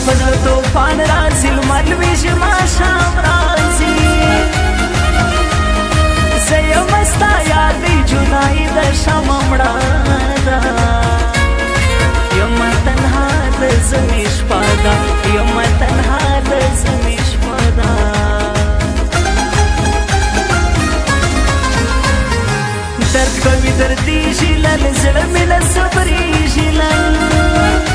پزړه توفان راځي لمر لویږي ماښام راځي زه یم ستا یادۍ جدایي د شمه مړه ده یم تنها د زمې شپه ده یم تنها د زمې شپه ده درد کوي دردېږي لل زړه مې له صبرېږي لل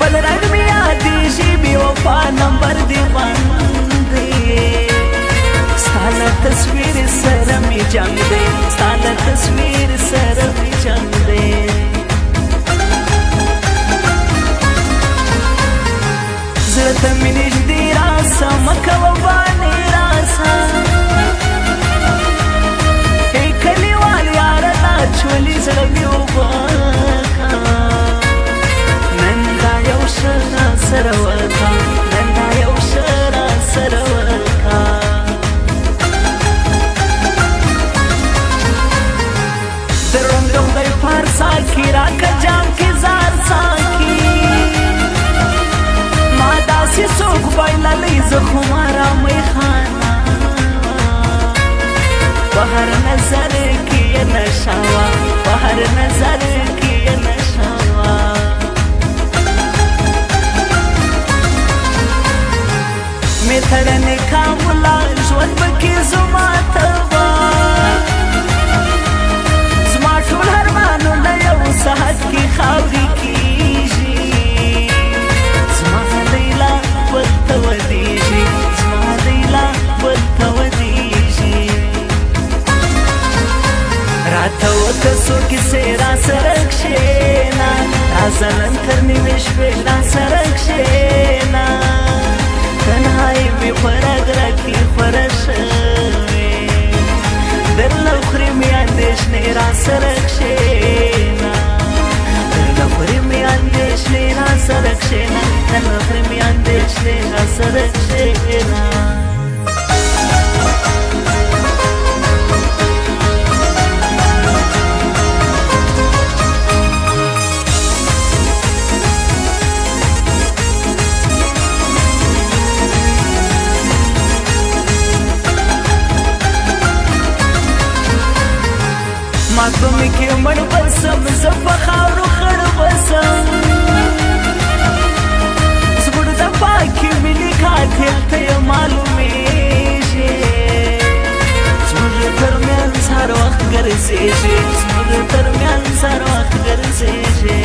بل رنګ مې یادېږي بې وفا نمبر دې بند دی ستا له تصویر سره مې جنګ دی ستا له تصویر سره مې جنګ دی زړه ته مې نږدې راسه مه کوه بانې راسه ای کلیوال یاره دا چولي زړه مې اوبه سره ورکا نن دا یو شرا سره ورکا دروم د خدای پر ساکي راکه جام کې زار ساکي ما داسې څوک بایللی زه خو مارا میخانه په هر نظر کې یې نشه وه په هر نظر کې یې نشه وه می تړنې کاملا ژوند پکې زما ته وه زما ټول ارمانونه یو ساعت کې خاورې کېږي زما لیلا بل ته ودېږي زما لیلا بل ته ودېږي راته وکسو کیسې را سره کښېنه راځه نن تر نیمې شپې را سره کښېنه تنهایی می خورگ رکی خورشوی در لخوری می اندیشنی را سرکشینا در لخوری می اندیشنی را سرکشینا در لخوری می اندیشنی را سرکشینا مات به مې کې مړ بسم زه په خاورو خړ بسم زموږ د پاکې ملي قاتل ته یې معلومېږي زموږ ترمنځ هر وخت ګرځېږي زموږ ترمنځ هر وخت ګرځېږي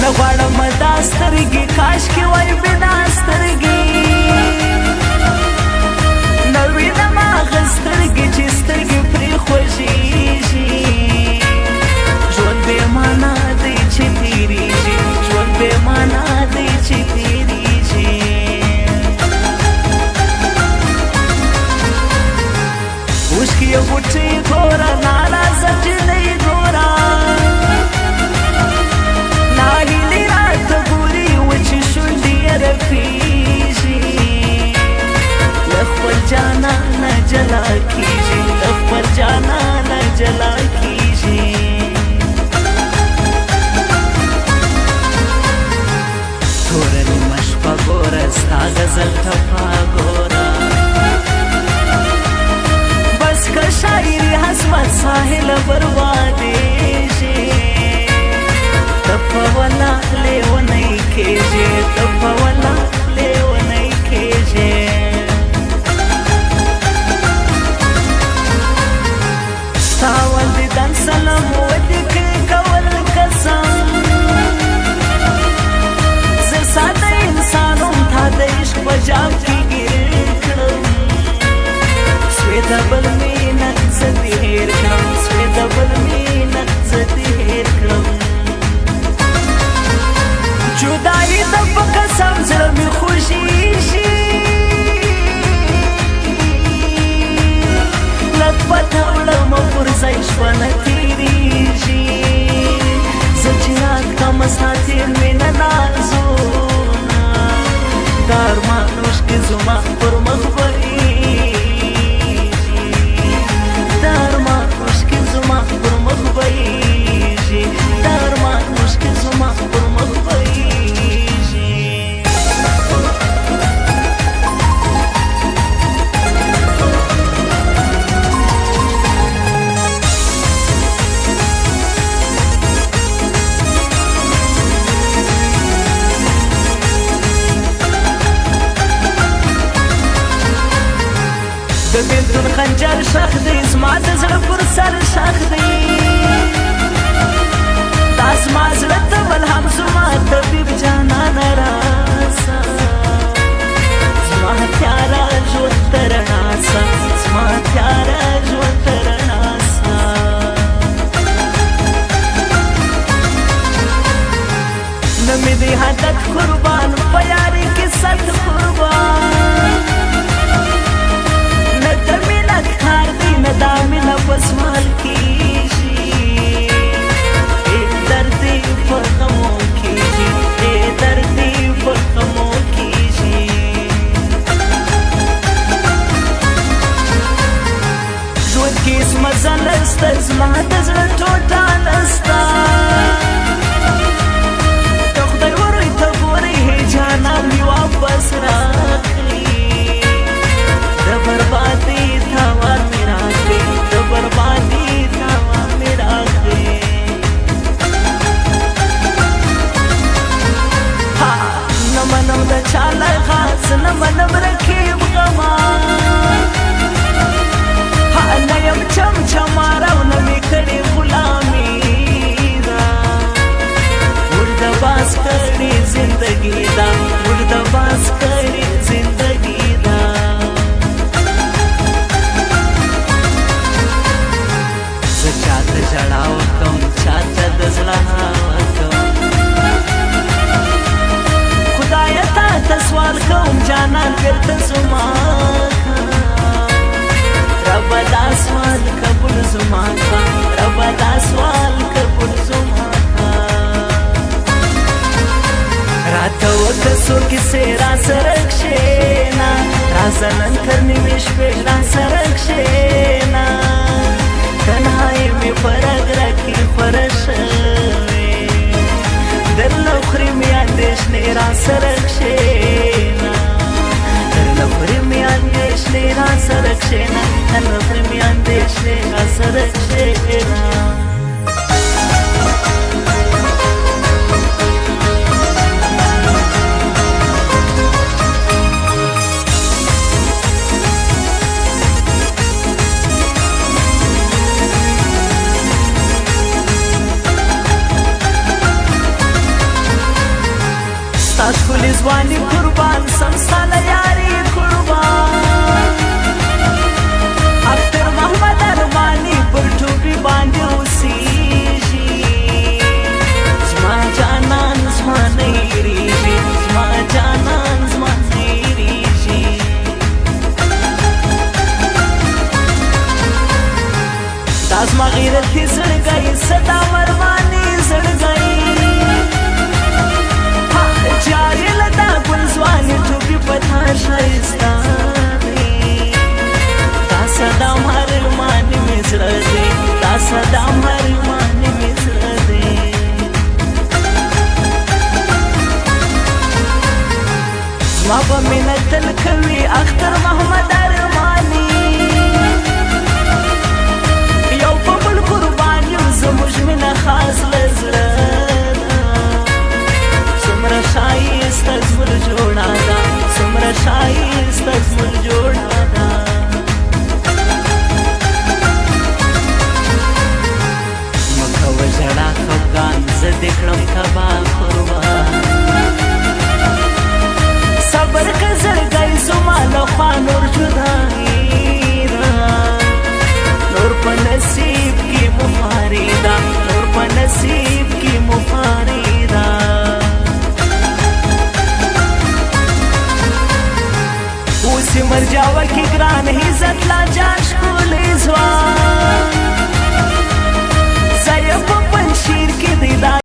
نه غواړم دا سترګې کاشکې وای بنا سترګې سترګې چې سترګې پرې خوږېږي ژوند بې معنا دی چې تېرېږي ژوند بې معنا دی چې تېرېږي اوښکې یو بوټی ګوره ناراضه جلۍ ګوره ناهیلې راته ګوري وچې شونډې یې رپېږي له خپل جانانه جلا کیږي له خپل جانانه جلا کیږي توره نیمه شپه ګوره ستا غزل ټپه ګوره بس که شاعري حسمت ساحله بربادېږي ته په ولا لیونی کېږي ته په ولا لیونی کېږي ساول دې دن سلام ودې کې کول قسم زه ساده انسانم تا د عشق په جام کې ګیر کړم سوی د بل مینه زه دې هېر کړم سوی د بل مینه زه دې هېر کړم جدایي د په قسم زړه مې خوږېږي لږ پته وړم پر ځای شپه نه تېرېږي زه چې رات کړمه ستا تېر مینه نازونه د ارمان اوښکې زما پر مخ بهېږي د ارمان اوښکې زما پر مخ بهېږي شخ دی زما د زړه پر سر شخ دی دا زما زړه ته ملهم زما طبیب جانان راسه زما تیاره ژوند ته رڼا سه زما تیاره ژوند ته رڼا سه نه مې د حدت قربان په یارۍ کې صد قربان نه د مینت کار دی نه دا مینه په سوال کېږي درد په غمو کېږي درد په غمو کېږي ژوند کې هېڅ مزه نسته زما د زړه ټوټه نسته واپس راغلی د بربادي تاوان مې راغلی د بربادي تاوان مې راغلی نه منم د چا له غاز نه منم رقیب غما نه یم چمچماره او نه مې کړې غلامي ده ورده باز کړې زندګي ده ورده باز کړې زندګي ده زه چاته ژړا وکړم چاته د زړه وکړم خدایه تا ته سوال کوم جانان بېرته زما ربه دا سوال قبول زما کا ربه دا سوال قبول زما راته وکړه څو کیسې را سره کښېنه راځه نن تر نیمې شپې را سره کښېنه تنهایي مې په رګ کې خوره شوې درنه خورې مې اندېښنې را سره کښېنه درنه خورې مې اندېښنې را سره کښېنه درنه خورې مې اندېښنې را سره کښېنه ښکلې ځواني قربان سم ستا له یاري قربان اختر محمد ارماني پر ټوپي باندې اوسېږي زما جانان زما نه هېرېږي زما جانان زما نه هېرېږي دا زما غیرتي زړګی صدا ورماني زړګی جاري لدا ګل ځواني ټوپي په تا ښایسته دی دا صدا هر ارماني مې زړه دی دا صدا هر ارماني مې زړه دی زما به مینه تل کوي اختر محمد ارماني یو په بل قربان یم زموږ مینه خاص له زړه څومره ښایسته زموږ جوړه ده څومره ښایسته زموږ جوړه ده مه کوه ژړا خفګان زه دې کړم تباه قربان صبر که زړګی زما له خوا نور جدایي ده نور په نصیب کې مفاري ده نور په نصیب کې مفاري ده اوس یې مرجاوه کې ګران عزت لا جان ښکلی ځوان